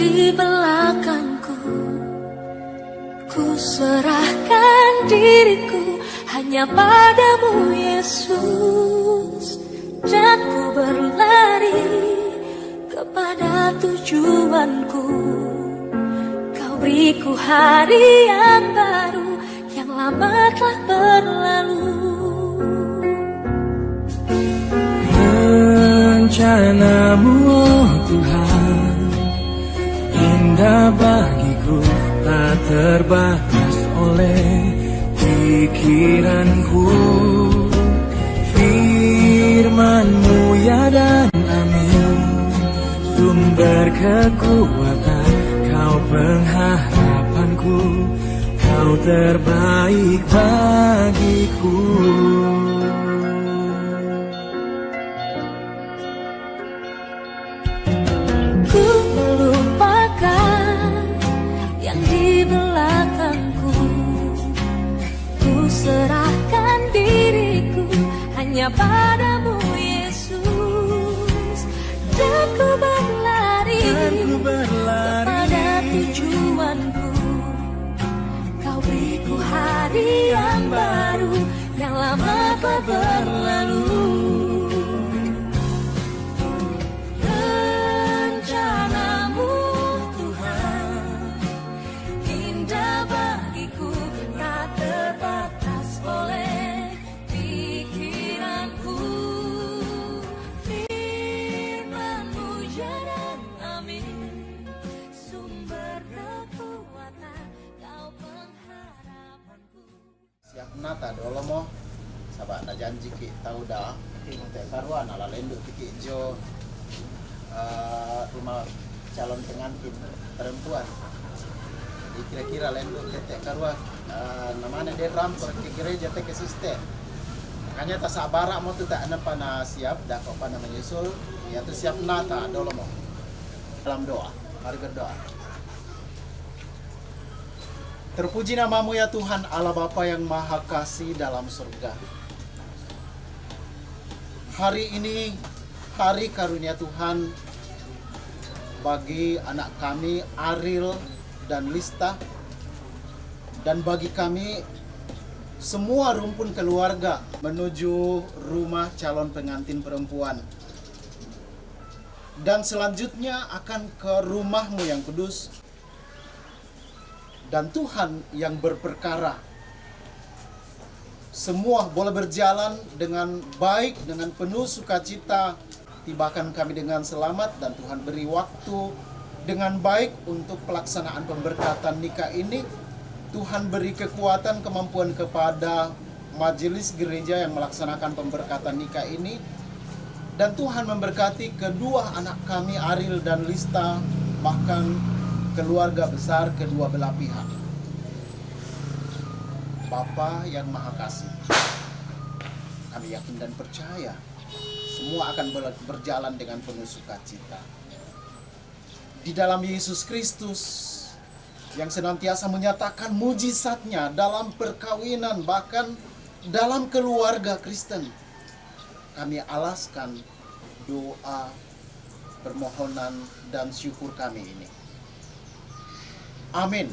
di belakangku. Ku serahkan diriku hanya padamu Yesus, dan ku berlari kepada tujuanku. Kau beriku hari yang baru, yang lama telah berlalu. Rencanamu, oh Tuhan, indah bagiku, tak terbatas oleh pikiranku. Firman-Mu ya dan amin, sumber kekuatan, Kau pengharapanku, Kau terbaik bagiku. Ku melupakan yang di belakangku. Ku serahkan diriku hanya padamu Yesus, dan ku berlari kepada tujuanku. Kau beriku hari yang baru, yang lama telah berlalu. Nata dolomo sabak na janji ki tauda te karuan ala lenduk ki jo rumah calon pengantin perempuan. Jadi kira-kira lenduk te karuan namanya dia ramper ke gereja te ke sistem. Makanya tak sabara mo tu tak ana pana siap dah kau pana menyusul ya tu siap nata dolomo. Dalam doa, mari berdoa. Terpuji namamu ya Tuhan Allah Bapa yang Maha Kasih dalam surga. Hari ini hari karunia Tuhan bagi anak kami Ariel dan Lista, dan bagi kami semua rumpun keluarga menuju rumah calon pengantin perempuan. Dan selanjutnya akan ke rumah-Mu yang kudus. Dan Tuhan yang berperkara, semua boleh berjalan dengan baik, dengan penuh sukacita. Tibakan kami dengan selamat, dan Tuhan beri waktu dengan baik untuk pelaksanaan pemberkatan nikah ini. Tuhan beri kekuatan, kemampuan kepada majelis gereja yang melaksanakan pemberkatan nikah ini. Dan Tuhan memberkati kedua anak kami Ariel dan Lista, bahkan keluarga besar kedua belah pihak. Bapa yang Maha Kasih, kami yakin dan percaya semua akan berjalan dengan penuh sukacita. Di dalam Yesus Kristus yang senantiasa menyatakan mujizatnya dalam perkawinan, bahkan dalam keluarga Kristen, kami alaskan doa, permohonan, dan syukur kami ini. Amin.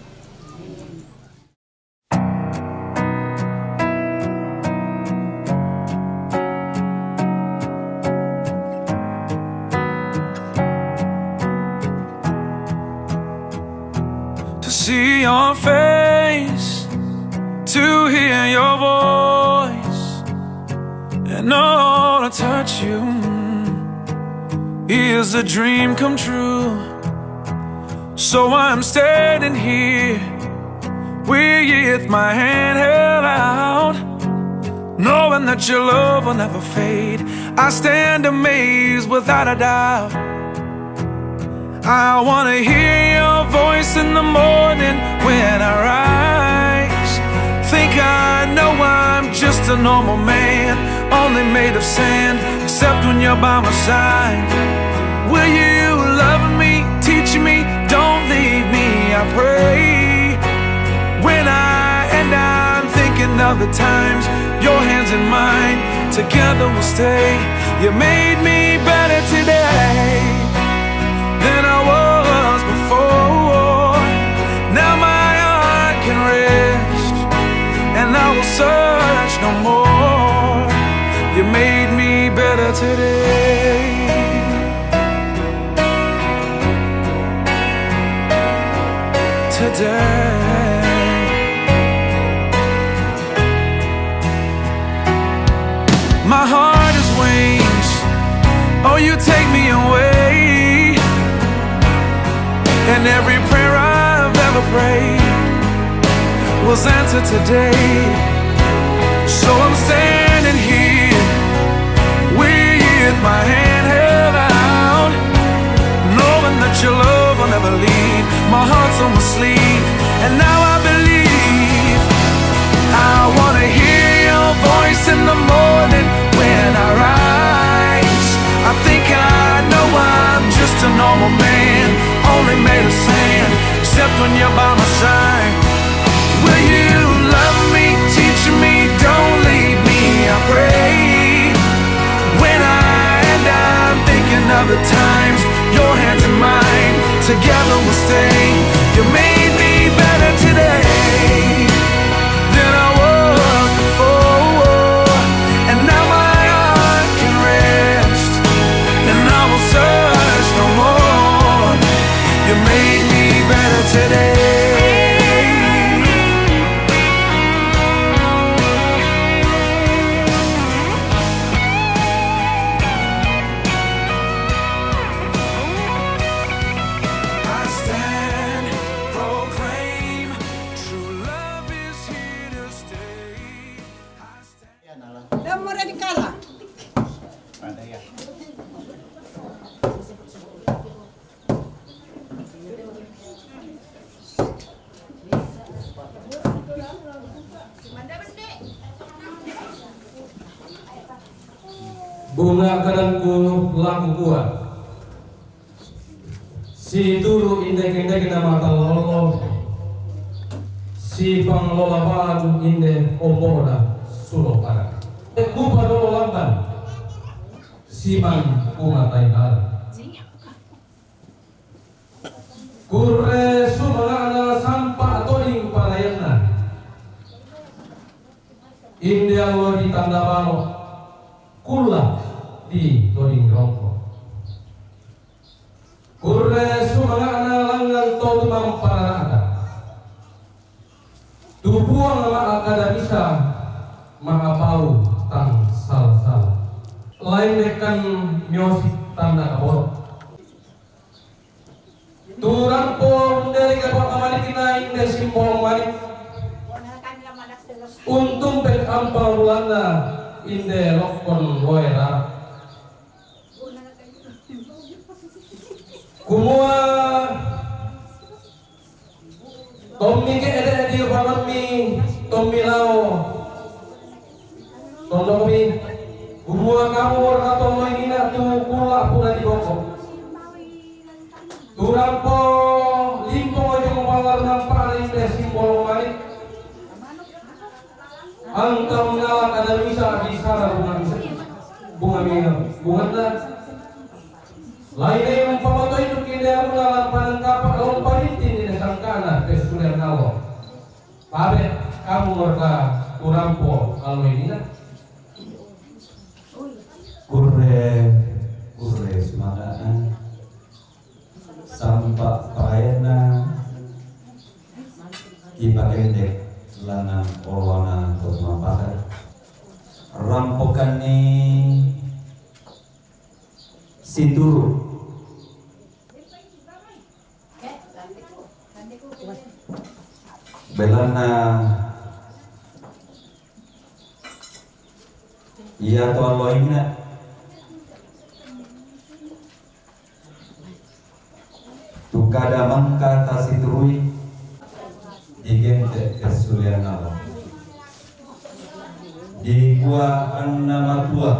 To see your face, to hear your voice, and all to touch you is a dream come true. So I'm standing here with my hand held out, knowing that your love will never fade. I stand amazed without a doubt. I wanna hear your voice in the morning when I rise. Think I know I'm just a normal man, only made of sand, except when you're by my side. Will you love me, teach me, don't leave me, I pray. When I end, I'm thinking of the times your hands in mine, together we'll stay. You made me better today than I was before. no more. You made me better today. My heart is wings, oh you take me away, and every prayer I've ever prayed was answered today. So I'm standing here with my hand held out, knowing that your love will never leave. My heart's on my sleeve, and now I believe. I wanna hear your voice in the morning when I rise. I think I know I'm just a normal man, only made of sand, except when you're by my side. Will you love me, teach me, don't leave me, I pray. When I'm thinking of the times, your hands in mine, together we'll stay. You made me better today than I was before, and now my heart can rest, and I will search no more. You made me better today. Bunga kananku laku kuat, si turu indek-indek na mata lolo, si panglola baru inde omboda sulo para. Kupa dolo lamban, si man kumatai kal. Kurre sumangana sampa atoling parayana, inde alwa di tanda balo, kula di toring rongko. Kurre sumangana langan todo mamparada. Tubuang ma akada bisa makapau tang sal-sal. Lain dekan miosik tanda kabor. Turang po dari kabor amani kinain dari simbol mani. Untung pek ampal Belanda inde lokon loera. Kumua Tommy ke ada di babat mi Tommy lao Tondo mi kumua kamu warna tomo ini nak tu pula pula di bokok turampo limpo yang malar nampak inde simbol mani angkam ngalak ada bisa bunga lain yang pamato itu kini mengalang panangkapa dalam paritin di sangkana pesulian kalau pabe kamu mereka kurampo kalau ini nak kurre semadaan sampak payana kipakendek lanang orwana kosma pakar rampokan ni situru belana iya to loina tukada mangka tasiturui digente kesulian Allah di gua annama tua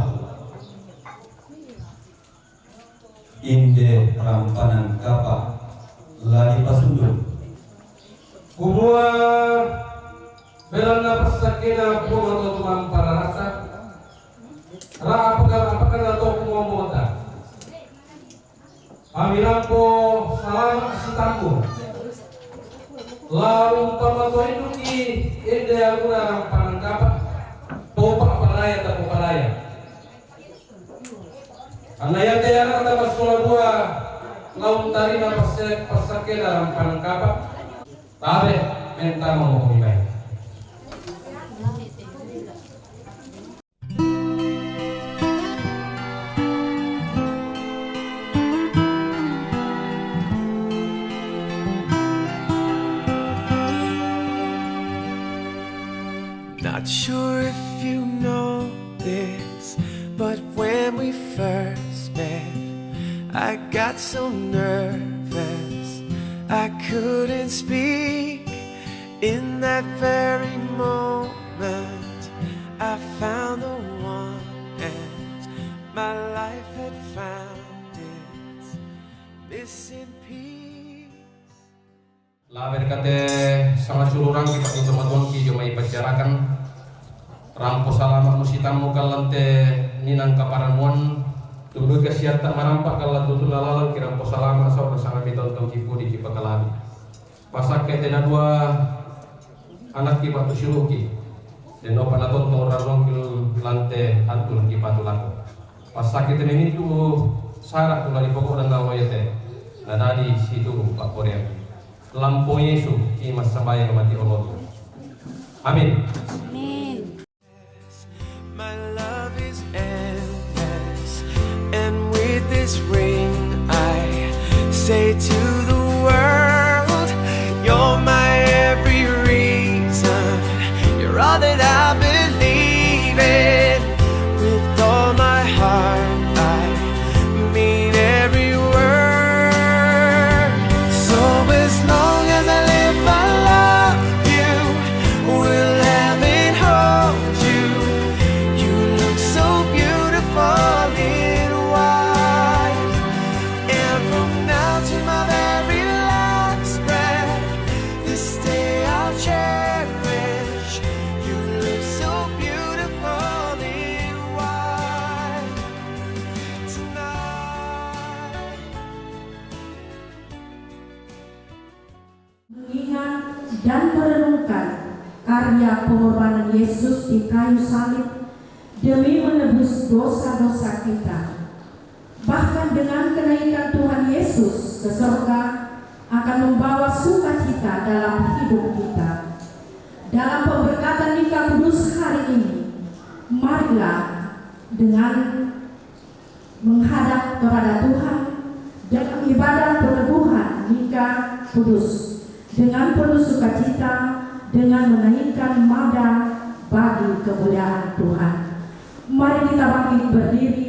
inde rampanan kapa lani pasundur kumua belana persakina pumato tumang para rasa ra apakah atau kumomota amirampo salam sitaku lalu pamato itu ki inde aguna rampanan kapa Anaya tayana kata masula dua laut tarina pasake dalam panangkapan. Tabe menta menghubungi baik. Not sure if you know this, but when we first met, I got so nervous I couldn't speak. In that very moment, I found the one, and my life had found its missing piece. Laber kate sama cururang kita untuk teman-teman ki jomai bicarakan rampo salama musitamu kalante ninang kaparamuan tunggu kesiatan marampak kalau tutu lalalang kirampo salama sa bersama mitong kipu di kipakalabi pasak kete na dua anak ki batu syuruki dan no panaton tong rarong kil lante antul ki patulako pasak kete ini tu sarak tu lari pokok dan nawoyete na dadi situ Pak Korea lampu Yesus ki mas sambayang mati Allah. Amin. My love is endless, and with this ring I say to the world, you're my every reason, you're all that I believe in. With all my heart I mean every word. So as long as I live I love you, will have it hold you. You look so beautiful in white, and from now to my very last breath, this day I'll cherish. You look so beautiful in white tonight. Mengingat dan merenungkan karya pengorbanan Yesus di kayu salib demi menebus dosa-dosa kita. Bahkan dengan kenaikan Tuhan Yesus ke surga akan membawa sukacita dalam hidup kita. Dalam pemberkatan nikah kudus hari ini, marilah dengan menghadap kepada Tuhan dalam ibadah penebuhan nikah kudus dengan penuh sukacita, dengan menaikkan mada bagi kemuliaan Tuhan. Mari kita bangkit berdiri.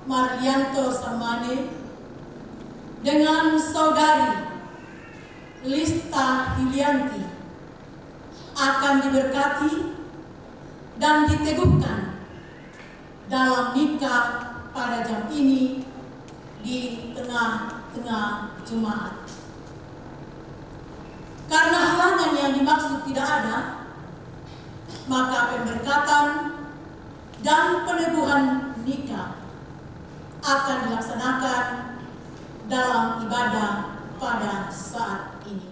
Marlianto Samane dengan saudari Lista Hilianti akan diberkati dan diteguhkan dalam nikah pada jam ini di tengah-tengah jemaat. Karena halangan yang dimaksud tidak ada, maka pemberkatan dan peneguhan nikah akan dilaksanakan dalam ibadah pada saat ini.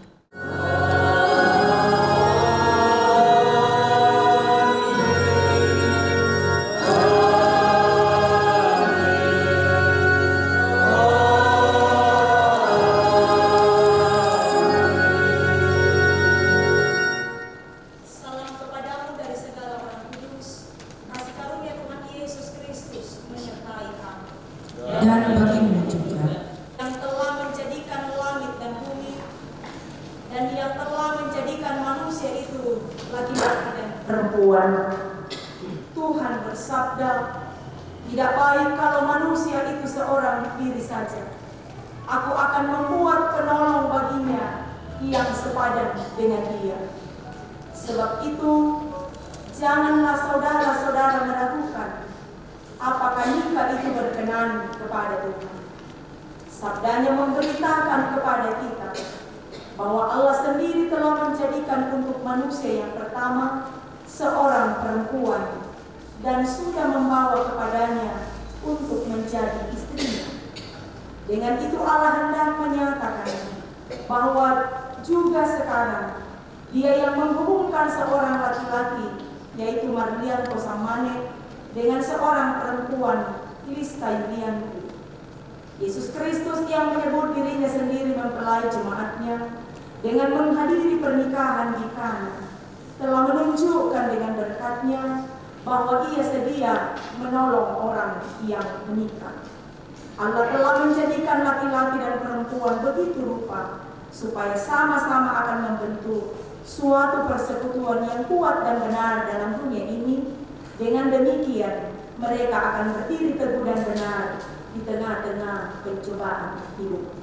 Dan bagimu juga, yang telah menjadikan langit dan bumi, dan yang telah menjadikan manusia itu laki-laki dan perempuan. Tuhan bersabda, tidak baik kalau manusia itu seorang diri saja. Aku akan membuat penolong baginya yang sepadan dengan dia. Sebab itu, janganlah saudara-saudara meragukan apakah nikah itu berkenan kepada Tuhan. Sabdanya memberitakan kepada kita bahwa Allah sendiri telah menjadikan untuk manusia yang pertama seorang perempuan dan sudah membawa kepadanya untuk menjadi istrinya. Dengan itu Allah hendak menyatakan bahwa juga sekarang Dia yang menghubungkan seorang laki-laki, yaitu Marlian Kosamane, dengan seorang perempuan, Krista Yulianti. Yesus Kristus yang menyebut dirinya sendiri mempelai jemaatnya dengan menghadiri pernikahan di Kana, telah menunjukkan dengan berkat-Nya bahwa Ia sedia menolong orang yang menikah. Allah telah menjadikan laki-laki dan perempuan begitu rupa supaya sama-sama akan membentuk suatu persekutuan yang kuat dan benar dalam dunia ini. Dengan demikian, mereka akan berdiri teguh dan benar di tengah-tengah pencobaan hidup.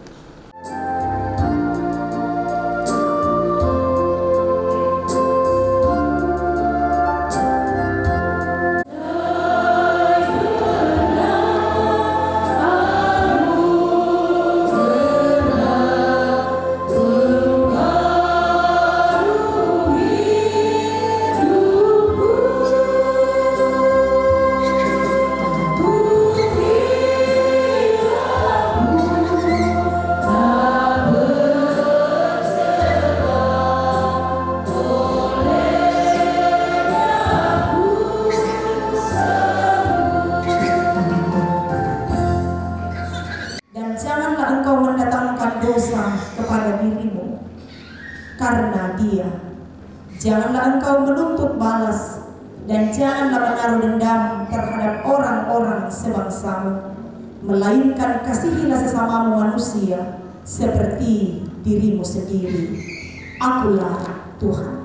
Dosa kepada dirimu karena Dia. Janganlah engkau menuntut balas dan janganlah menaruh dendam terhadap orang-orang sebangsamu, melainkan kasihilah sesamamu manusia seperti dirimu sendiri. Akulah Tuhan.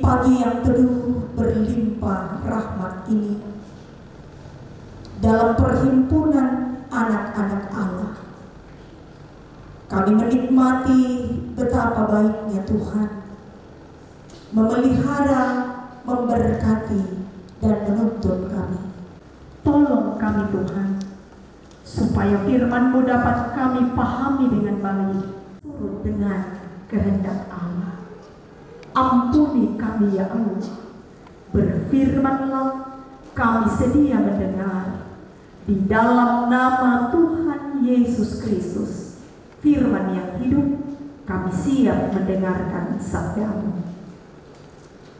Pagi yang teduh berlimpah rahmat ini, dalam perhimpunan anak-anak Allah, kami menikmati betapa baiknya Tuhan memelihara, memberkati, dan menuntun kami. Tolong kami Tuhan, supaya firman-Mu dapat kami pahami dengan baik, turut dengan kehendak Allah. Ampuni kami ya Allah. Berfirmanlah, kami sedia mendengar. Di dalam nama Tuhan Yesus Kristus, firman yang hidup, kami siap mendengarkan sabda-Mu.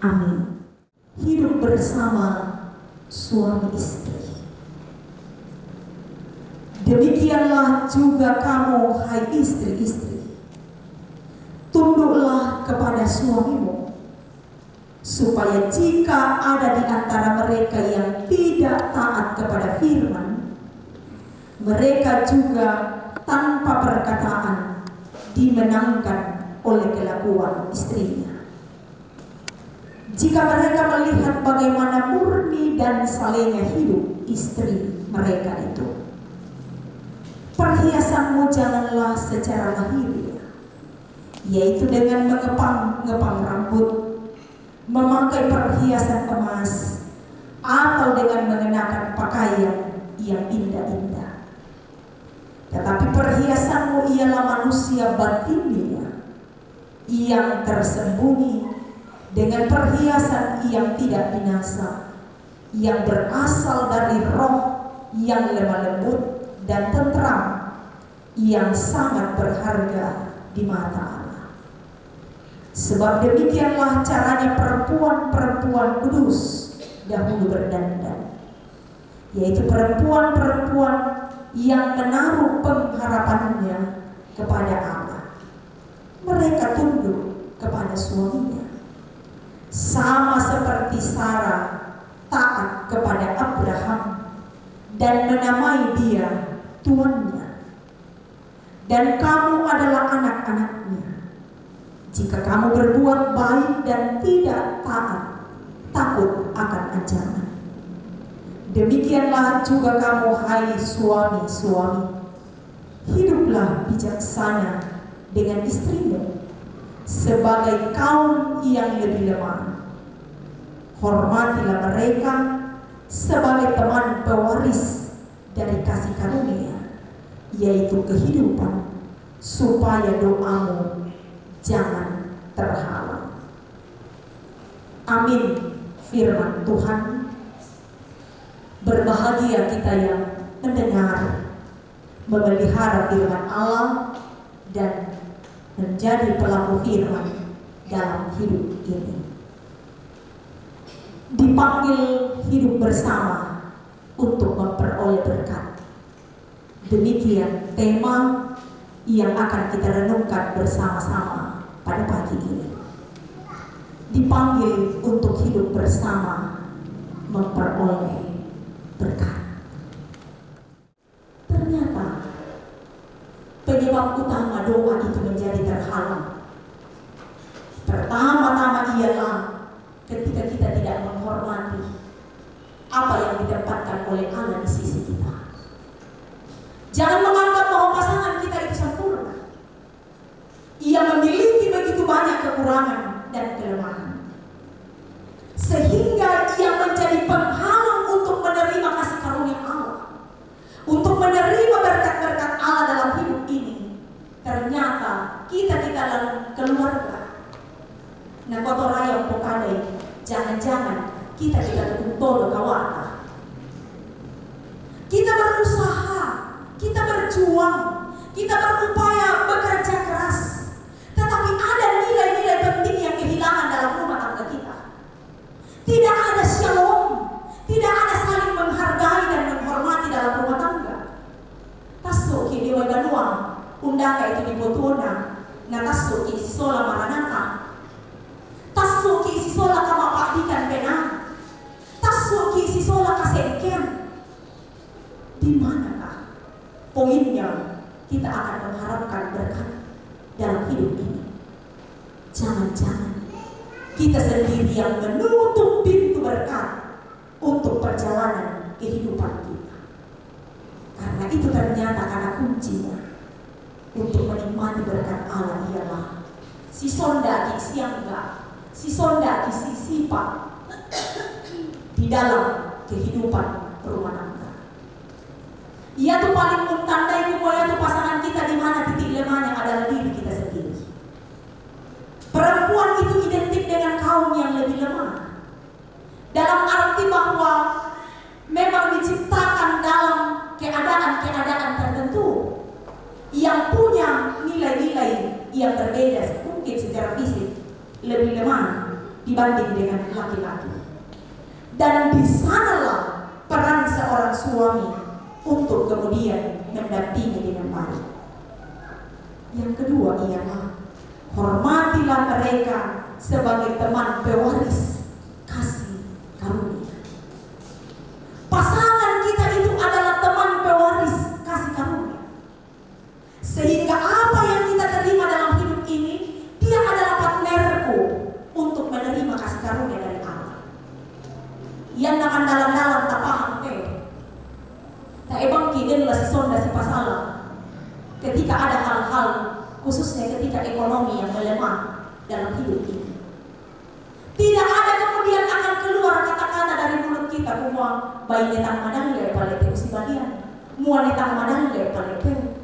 Amin. Hidup bersama suami istri. Demikianlah juga kamu, hai istri-istri, tunduklah kepada suamimu, supaya jika ada di antara mereka yang tidak taat kepada firman, mereka juga tanpa perkataan dimenangkan oleh kelakuan istrinya. Jika mereka melihat bagaimana murni dan salehnya hidup istri mereka itu, perhiasanmu janganlah secara lahiriah, yaitu dengan mengepang-ngepang rambut, memakai perhiasan emas, atau dengan mengenakan pakaian yang indah-indah. Tetapi perhiasanmu ialah manusia batinnya yang tersembunyi, dengan perhiasan yang tidak binasa, yang berasal dari roh yang lemah lembut dan tentram, yang sangat berharga di mata Allah. Sebab demikianlah caranya perempuan-perempuan kudus dahulu berdandan, yaitu perempuan-perempuan yang menaruh pengharapannya kepada Allah. Mereka tunduk kepada suaminya, sama seperti Sarah taat kepada Abraham dan menamai dia tuannya. Dan kamu adalah anak-anaknya, jika kamu berbuat baik dan tidak taat, takut akan ancaman. Demikianlah juga kamu, hai suami-suami, hiduplah bijaksana dengan istrimu sebagai kaum yang lebih lemah. Hormatilah mereka sebagai teman pewaris dari kasih karunia, yaitu kehidupan, supaya doamu jangan terhalang. Amin. Firman Tuhan. Berbahagia kita yang mendengar, memelihara firman Allah, dan menjadi pelaku firman dalam hidup ini. Dipanggil hidup bersama untuk memperoleh berkat. Demikian tema yang akan kita renungkan bersama-sama pada pagi ini. Dipanggil untuk hidup bersama memperoleh berkat. Ternyata penyebab utama doa itu menjadi terhalang, pertama-tama ialah ketika kita tidak menghormati apa yang ditempatkan oleh Allah di sisi kita. Jangan menganggap bahwa pasangan kita itu sempurna. Ia memiliki begitu banyak kekurangan dan kelemahan, sehingga ia menjadi penghalang untuk menerima kasih karunia Allah, untuk menerima berkat-berkat Allah dalam hidup ini. Ternyata kita di dalam keluarga, nah kotor ayam pokadai, jangan-jangan kita tidak tuntut kawata. Kita berusaha, kita berjuang, kita berupaya bekerja keras, tetapi ada nilai-nilai penting yang kehilangan dalam rumah tangga kita. Tidak ada shalom, tidak ada saling menghargai dan menghormati dalam rumah tangga. Tasso ki dewa ganua, undaka itu dipotona, na tasso ki sisola maranata, tasso ki sisola kama pakdikan pena, tasso ki sisola kasenkian. Di manakah poinnya kita akan mengharapkan berkat dalam hidup ini? Jangan-jangan kita sendiri yang menutup pintu berkat untuk perjalanan kehidupan kita. Karena itu ternyata karena kuncinya untuk menikmati berkat Allah ialah si sonda ki siangga, si sonda ki si sifat di dalam kehidupan rumah tangga. Ia tuh paling mentandai bahwa itu pasangan kita di mana titik lemahnya adalah diri kita sendiri. yang punya nilai-nilai yang berbeda, mungkin secara fisik lebih lemah dibanding dengan laki-laki. Dan di sanalah peran seorang suami untuk kemudian mendampingi dengan baik. Yang kedua ialah hormatilah mereka sebagai teman pewaris kasih karunia. Pasangan kita itu adalah teman pewaris kasih karunia. Sehingga apa yang kita terima dalam hidup ini, dia adalah partnerku untuk menerima kasih karunia dari Allah. Yang nakan dalam-dalam tak paham tak ebang kiden lah si sonda si pasalah. Ketika ada hal-hal, khususnya ketika ekonomi yang melemah dalam hidup ini, tidak ada kemudian akan keluar kata-kata dari mulut kita semua bayi netang madang le palete usibalian, mua netang madang le palete.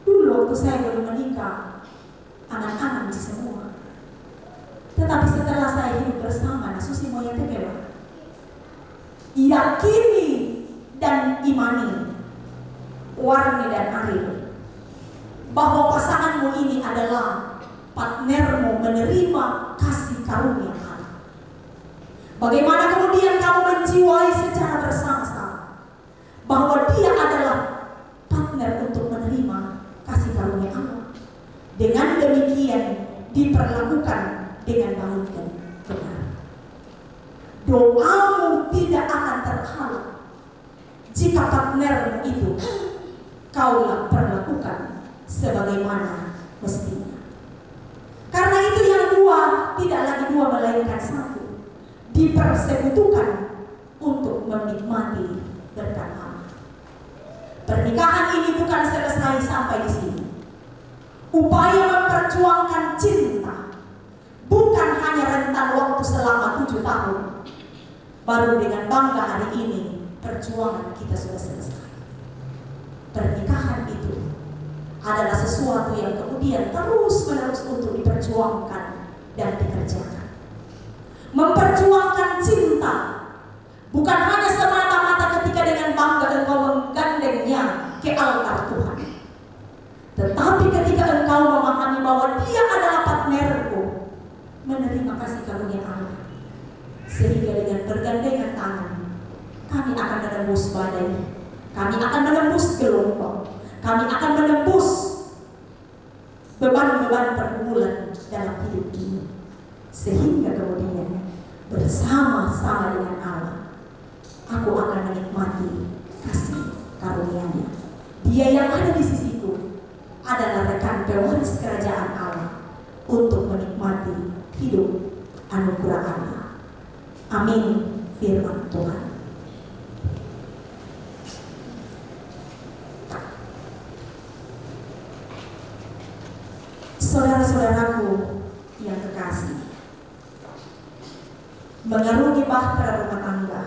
Dulu waktu saya belum menikah, anak-anak di semua. Tetapi setelah saya hidup bersama, nasusi moya tegewa, yakini dan imani, Warni dan Ariel, bahwa pasanganmu ini adalah partnermu menerima kasih karunia Allah. Bagaimana kemudian kamu menjiwai secara bersama-sama bahwa dia adalah partner untuk menerima kasih karunia Allah. Dengan demikian diperlakukan dengan baik dan benar. Doamu tidak akan terhalang jika partnermu itu kaulah perlakukan sebagaimana mestinya. Karena itu yang dua tidak lagi dua melainkan satu, dipersekutukan untuk menikmati berkat Allah. Pernikahan ini bukan selesai sampai di sini. Upaya memperjuangkan cinta bukan hanya rentan waktu selama 7 tahun. Baru dengan bangga hari ini perjuangan kita sudah selesai. Pernikahan itu adalah sesuatu yang kemudian terus-menerus untuk diperjuangkan dan dikerjakan. Memperjuangkan cinta bukan hanya semata-mata ketika dengan bangga engkau menggandengnya ke altar Tuhan, tetapi ketika engkau memahami bahwa dia adalah partnerku menerima kasih karunia Allah, sehingga dengan bergandengan tangan kami akan menembus badai, kami akan menembus gelombang, kami akan menembus beban-beban pergumulan dalam hidup ini, sehingga kemudian bersama-sama dengan Allah aku akan menikmati kasih karunia-Nya. Dia yang ada di sisiku adalah rekan pewaris kerajaan Allah untuk menikmati hidup anugerah Allah. Amin. Firman Tuhan. Saudara-saudaraku yang kekasih, mengarungi bahtera rumah tangga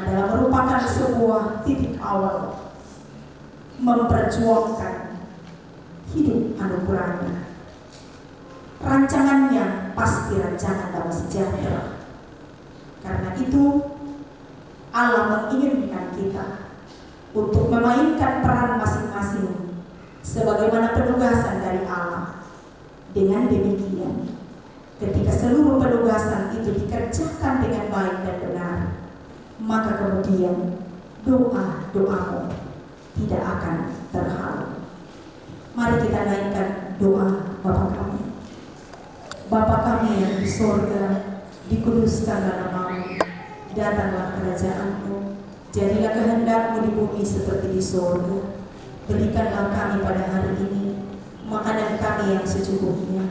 adalah merupakan sebuah titik awal memperjuangkan hidup anugerahnya. Rancangannya pasti rancangan damai sejahtera. Karena itu Allah menginginkan kita untuk memainkan peran masing-masing sebagaimana penugasan dari Allah. Dengan demikian, ketika seluruh penugasan itu dikerjakan dengan baik dan benar, maka kemudian doa-doamu tidak akan terhalang. Mari kita naikkan doa Bapa kami. Bapa kami yang di sorga, dikuduskanlah namamu, datanglah kerajaan-Mu, jadilah kehendak-Mu di bumi seperti di sorga. Berikanlah kami pada hari ini makanan kami yang secukupnya,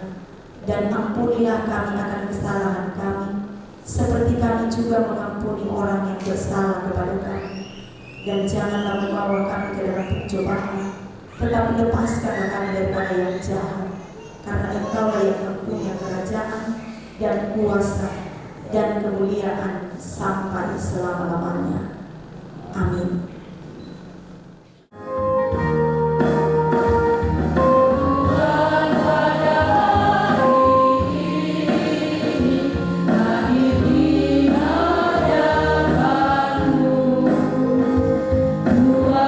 dan ampunilah kami akan kesalahan kami, seperti kami juga mengampuni orang yang bersalah kepada kami. Dan janganlah membawa kami ke dalam pencobaan, tetapi lepaskanlah kami daripada yang jahat. Karena Engkau-lah yang mempunyai kerajaan dan kuasa dan kemuliaan sampai selama-lamanya. Amin. Tuhan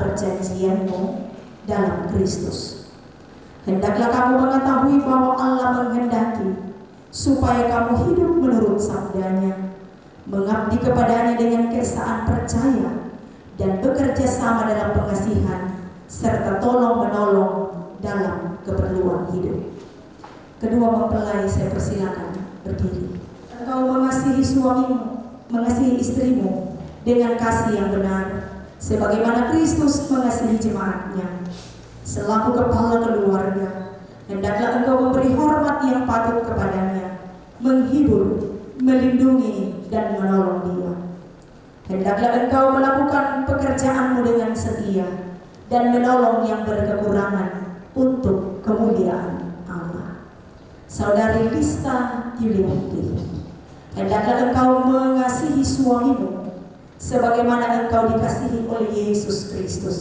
perjanjianmu dalam Kristus. Hendaklah kamu mengetahui bahwa Allah menghendaki supaya kamu hidup menurut sabdanya, mengabdi kepadanya dengan keesaan percaya, dan bekerja sama dalam pengasihan, serta tolong-menolong dalam keperluan hidup. Kedua mempelai saya persilakan berdiri. Engkau mengasihi suamimu, mengasihi istrimu dengan kasih yang benar, sebagaimana Kristus mengasihi jemaatnya. Selaku kepala keluarga, hendaklah engkau memberi hormat yang patut kepadanya, menghibur, melindungi, dan menolong dia. Hendaklah engkau melakukan pekerjaanmu dengan setia dan menolong yang berkekurangan untuk kemuliaan Allah. Saudari Lista Yulianti, hendaklah engkau mengasihi suamimu sebagaimana engkau dikasihi oleh Yesus Kristus,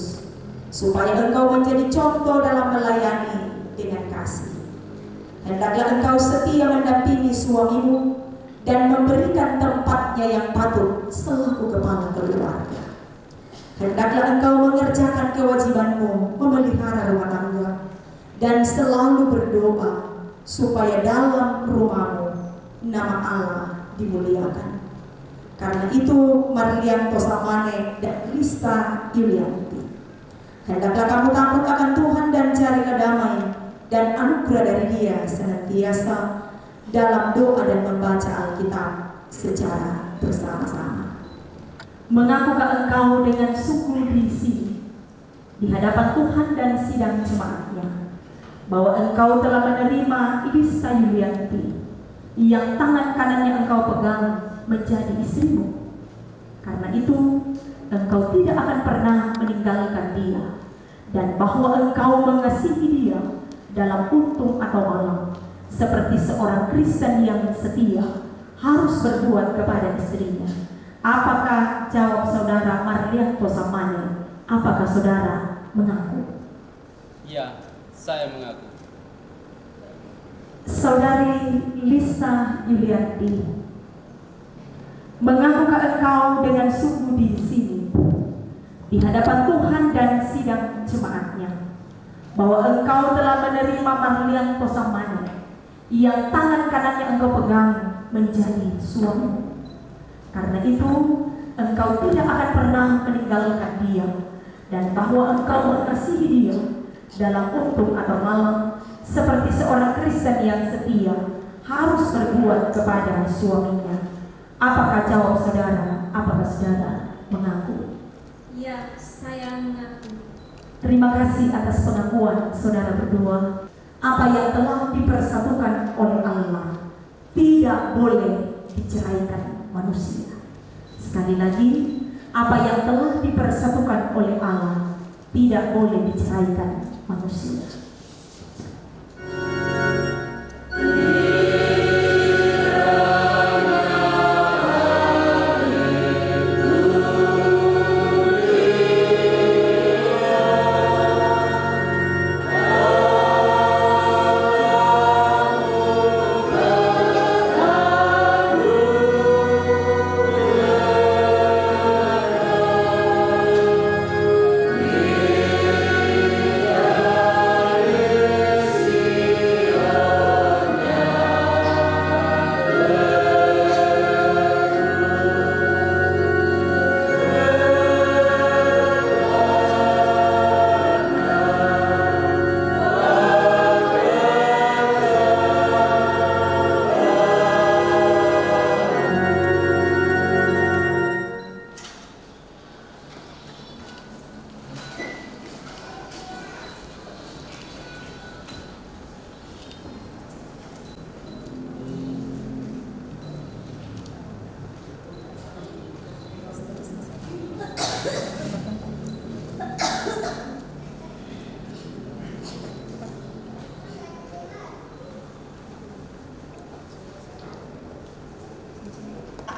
supaya engkau menjadi contoh dalam melayani dengan kasih. Hendaklah engkau setia mendampingi suamimu dan memberikan tempatnya yang patut selaku kepala keluarga. Hendaklah engkau mengerjakan kewajibanmu memelihara rumah tangga dan selalu berdoa supaya dalam rumahmu nama Allah dimuliakan. Karena itu Marlianto Samane dan Lista Yulianti, hendaklah kamu takut akan Tuhan dan carilah damai dan anugerah dari Dia senantiasa dalam doa dan membaca Alkitab secara bersama-sama. Mengakukah engkau dengan sungguh di sini di hadapan Tuhan dan sidang jemaatnya bahwa engkau telah menerima Lista Yulianti yang tangan kanannya engkau pegang menjadi istrimu. Karena itu engkau tidak akan pernah meninggalkan dia, dan bahwa engkau mengasihi dia dalam untung atau malam, seperti seorang Kristen yang setia harus berbuat kepada istrinya. Apakah jawab saudara Marlianto Samane? Apakah saudara mengaku? Ya, saya mengaku. Saudari Lista Yulianti, mengakukah engkau dengan sungguh di sini di hadapan Tuhan dan sidang jemaatnya bahwa engkau telah menerima Marlianto Samane yang tangan kanannya engkau pegang menjadi suami? Karena itu engkau tidak akan pernah meninggalkan dia, dan bahwa engkau mengasihi dia dalam untung atau malam, seperti seorang Kristen yang setia harus berbuat kepada suaminya. Apakah jawab saudara? Apakah saudara mengaku? Ya, saya mengaku. Terima kasih atas pengakuan saudara berdua. Apa yang telah dipersatukan oleh Allah tidak boleh diceraikan manusia. Sekali lagi, apa yang telah dipersatukan oleh Allah tidak boleh diceraikan manusia.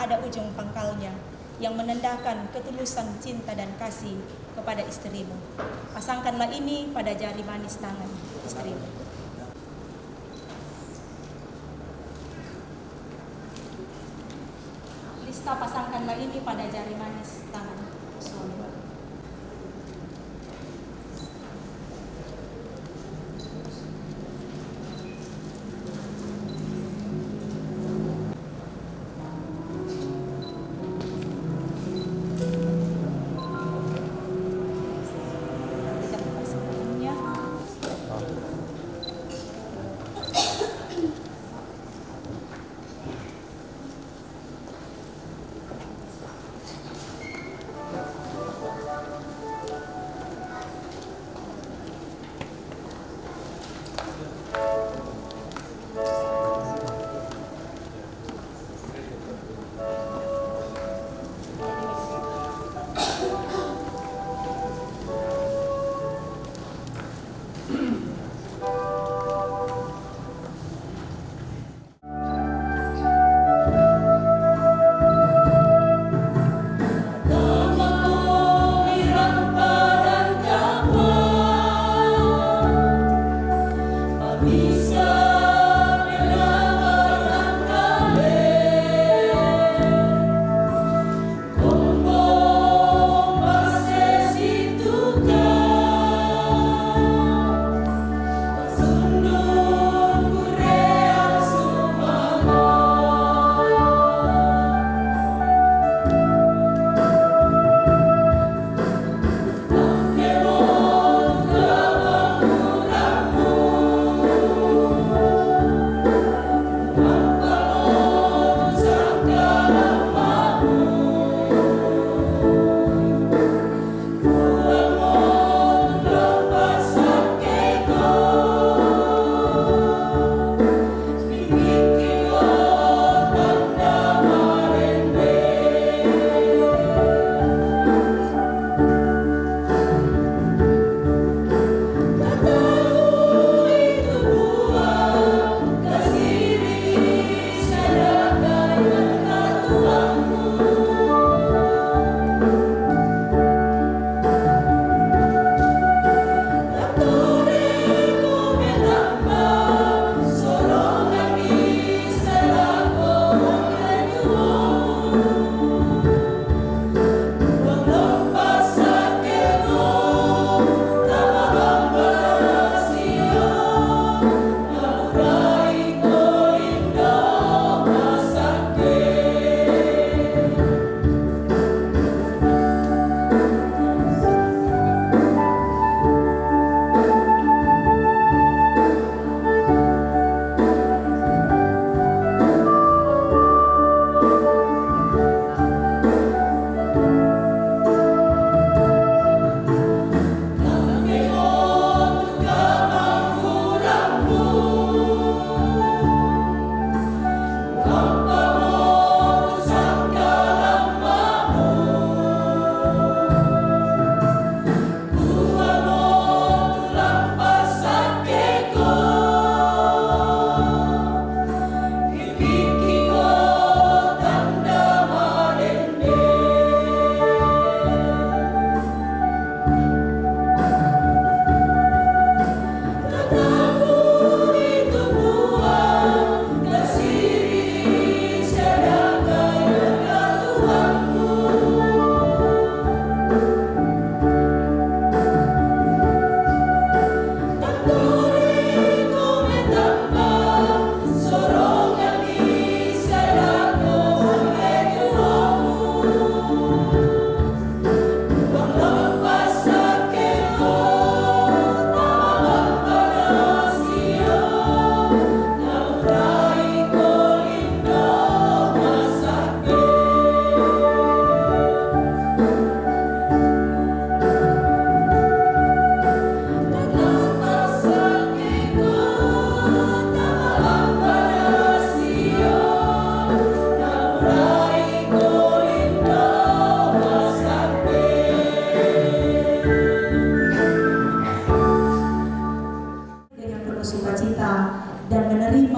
Ada ujung pangkalnya yang menandakan ketulusan cinta dan kasih kepada istrimu. Pasangkanlah ini pada jari manis tangan istrimu. Lista, pasangkanlah ini pada jari manis tangan suamimu.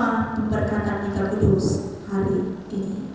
menerima pemberkatan nikah kudus hari ini.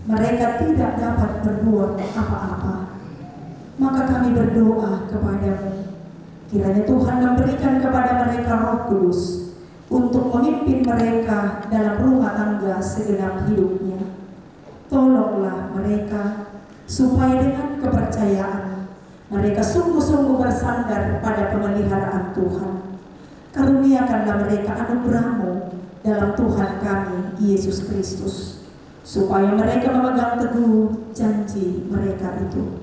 mereka tidak dapat berbuat apa-apa. Maka kami berdoa kepadamu, kiranya Tuhan memberikan kepada mereka Roh Kudus untuk memimpin mereka dalam rumah tangga segenap hidupnya. Tolonglah mereka supaya dengan kepercayaan mereka sungguh-sungguh bersandar pada pemeliharaan Tuhan. Karuniakanlah mereka anugerah-Mu dalam Tuhan kami Yesus Kristus, supaya mereka memegang teguh janji mereka itu.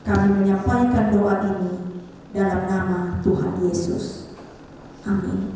Kami menyampaikan doa ini dalam nama Tuhan Yesus. Amin.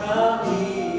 Kami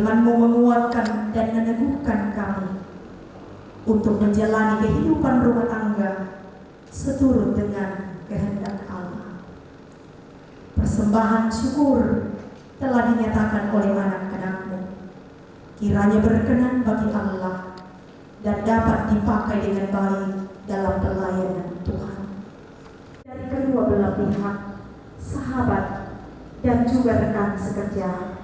Firman-Mu menguatkan dan meneguhkan kami untuk menjalani kehidupan rumah tangga seturut dengan kehendak Allah. Persembahan syukur telah dinyatakan oleh anak-anak-Mu. Kiranya berkenan bagi Allah dan dapat dipakai dengan baik dalam pelayanan Tuhan. Dari kedua belah pihak, sahabat dan juga rekan sekerja,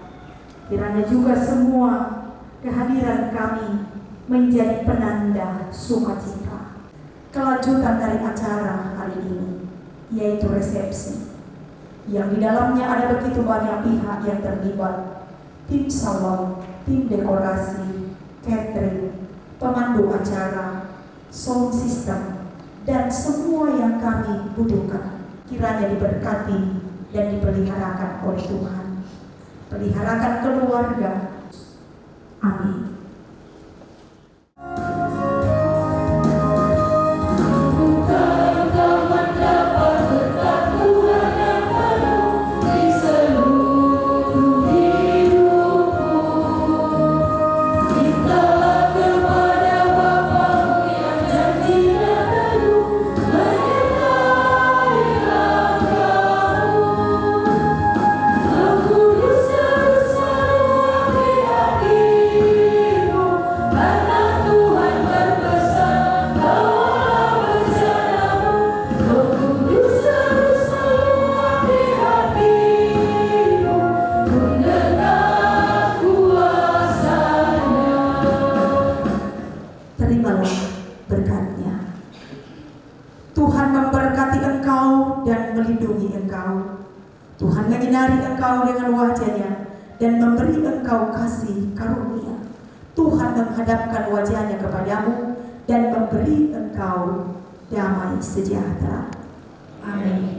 kiranya juga semua kehadiran kami menjadi penanda sukacita. Kelanjutan dari acara hari ini, yaitu resepsi, yang di dalamnya ada begitu banyak pihak yang terlibat: tim salon, tim dekorasi, catering, pemandu acara, sound system, dan semua yang kami butuhkan. Kiranya diberkati dan dipeliharakan oleh Tuhan. Peliharakan keluarga. Amin. Tuhan memberkati engkau dan melindungi engkau. Tuhan menyinari engkau dengan wajah-Nya dan memberi engkau kasih karunia. Tuhan menghadapkan wajah-Nya kepadamu dan memberi engkau damai sejahtera. Amin.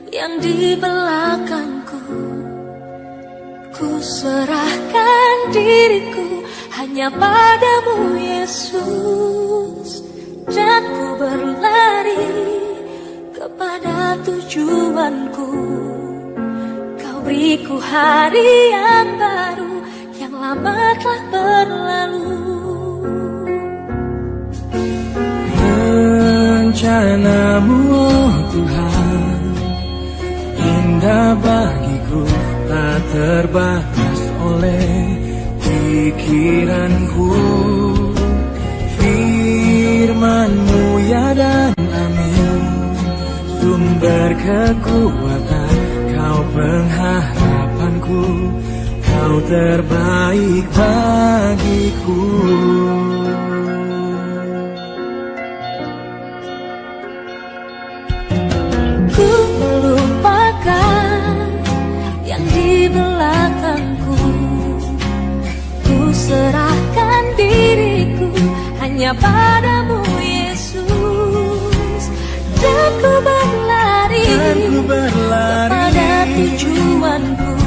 Yang di belakangku, ku serahkan diriku hanya padamu Yesus, dan ku berlari kepada tujuanku. Kau beriku hari yang baru, yang lama telah berlalu. Rencanamu, oh Tuhan, indah bagiku, tak terbatas oleh pikiranku. Firman-Mu ya dan amin, sumber kekuatan, Kau pengharapanku, Kau terbaik bagiku. Ku melupakan yang di belakangku, ku serahkan diriku hanya padamu Yesus, dan ku berlari kepada tujuanku.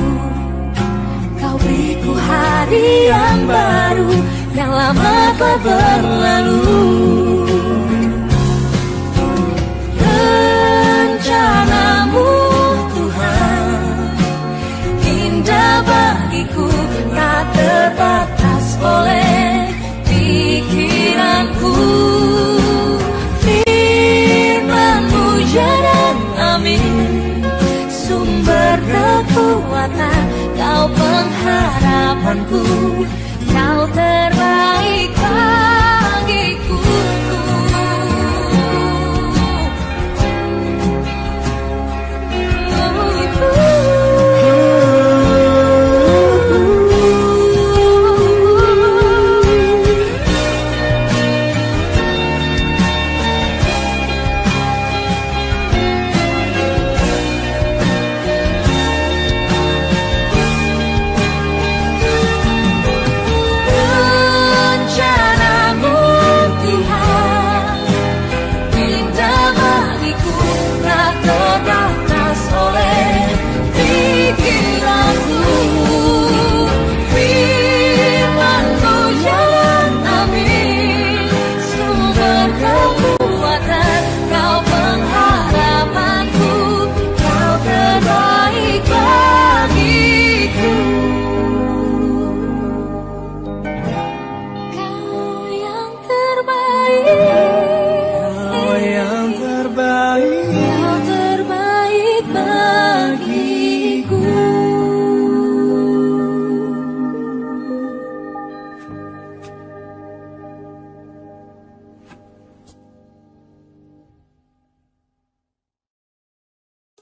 Kau beriku hari yang baru, yang lama telah berlalu. Rencanamu Tuhan, indah bagiku, tak terbatas oleh pikiranku. Firman-Mu ya dan amin, sumber kekuatan, Kau pengharapanku, Kau terbaik